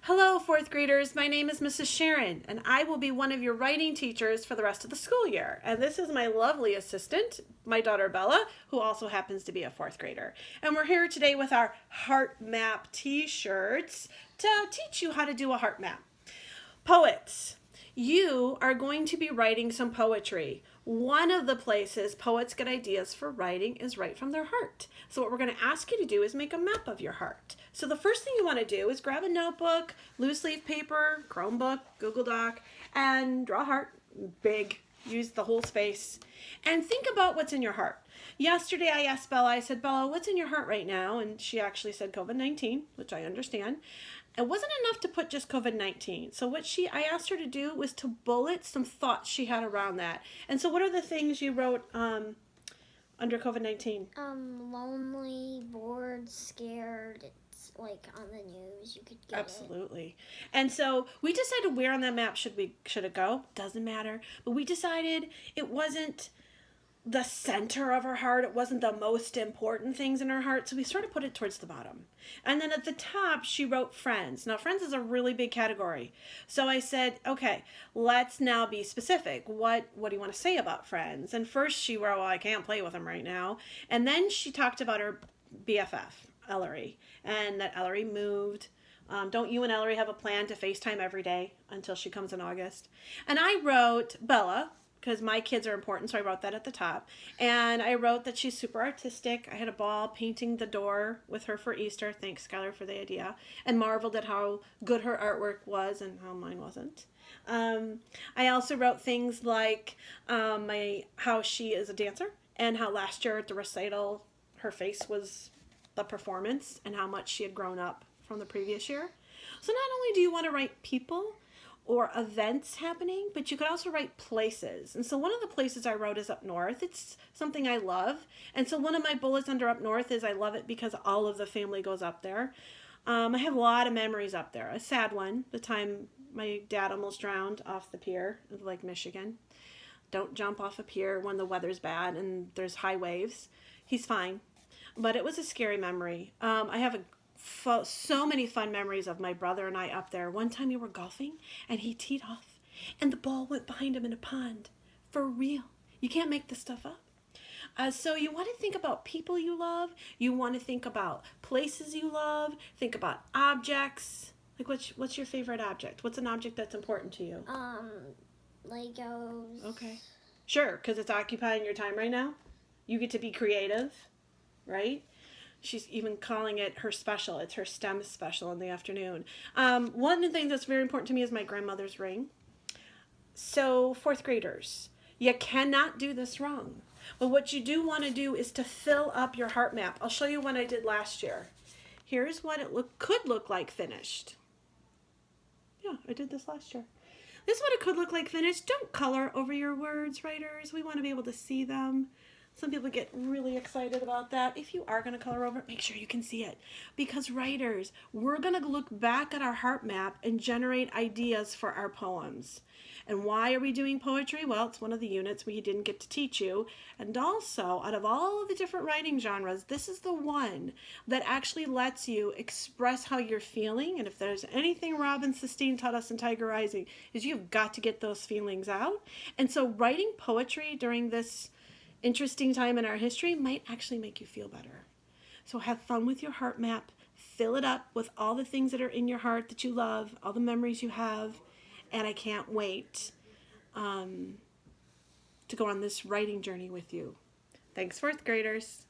Hello, fourth graders. My name is Mrs. Sharon, and I will be one of your writing teachers for the rest of the school year. And this is my lovely assistant, my daughter Bella, who also happens to be a fourth grader. And we're here today with our Heart Map t-shirts to teach you how to do a heart map. Poets, you are going to be writing some poetry. One of the places poets get ideas for writing is right from their heart. So what we're going to ask you to do is make a map of your heart. So the first thing you want to do is grab a notebook, loose leaf paper, Chromebook, Google Doc, and draw a heart big. Use the whole space. And think about what's in your heart. Yesterday I asked Bella, I said, Bella, what's in your heart right now? And she actually said COVID-19, which I understand. It wasn't enough to put just COVID-19. So what I asked her to do was to bullet some thoughts she had around that. And so what are the things you wrote under COVID-19? Lonely, bored, scared. It's like on the news. You could get Absolutely. And so we decided where on that map should it go? Doesn't matter. But we decided it wasn't the center of her heart. It wasn't the most important things in her heart. So we sort of put it towards the bottom. And then at the top, she wrote friends. Now, friends is a really big category. So I said, okay, let's now be specific. What do you want to say about friends? And first she wrote, well, I can't play with them right now. And then she talked about her BFF, Ellery, and that Ellery moved. Don't you and Ellery have a plan to FaceTime every day until she comes in August? And I wrote Bella, because my kids are important, so I wrote that at the top. And I wrote that she's super artistic. I had a ball painting the door with her for Easter. Thanks, Skylar, for the idea. And marveled at how good her artwork was and how mine wasn't. I also wrote things like how she is a dancer and how last year at the recital, her face was the performance and how much she had grown up from the previous year. So not only do you want to write people or events happening, but you could also write places. And so one of the places I wrote is up north. It's something I love. And so one of my bullets under up north is I love it because all of the family goes up there. I have a lot of memories up there. A sad one, the time my dad almost drowned off the pier of Lake Michigan. Don't jump off a pier when the weather's bad and there's high waves. He's fine. But it was a scary memory. I have so many fun memories of my brother and I up there. One time we were golfing and he teed off and the ball went behind him in a pond. For real. You can't make this stuff up. So you want to think about people you love. You want to think about places you love. Think about objects. Like what's your favorite object? What's an object that's important to you? Legos. Okay. Sure, because it's occupying your time right now. You get to be creative, right? She's even calling it her special. It's her STEM special in the afternoon. One of the things that's very important to me is my grandmother's ring. So fourth graders, you cannot do this wrong. But what you do want to do is to fill up your heart map. I'll show you what I did last year. Here's what it could look like finished. Yeah, I did this last year. This is what it could look like finished. Don't color over your words, writers. We want to be able to see them. Some people get really excited about that. If you are going to color over it, make sure you can see it. Because writers, we're going to look back at our heart map and generate ideas for our poems. And why are we doing poetry? Well, it's one of the units we didn't get to teach you. And also, out of all of the different writing genres, this is the one that actually lets you express how you're feeling. And if there's anything Robin Sistine taught us in Tiger Rising, is you've got to get those feelings out. And so writing poetry during this interesting time in our history might actually make you feel better. So have fun with your heart map. Fill it up with all the things that are in your heart that you love, all the memories you have. And I can't wait to go on this writing journey with you. Thanks, fourth graders.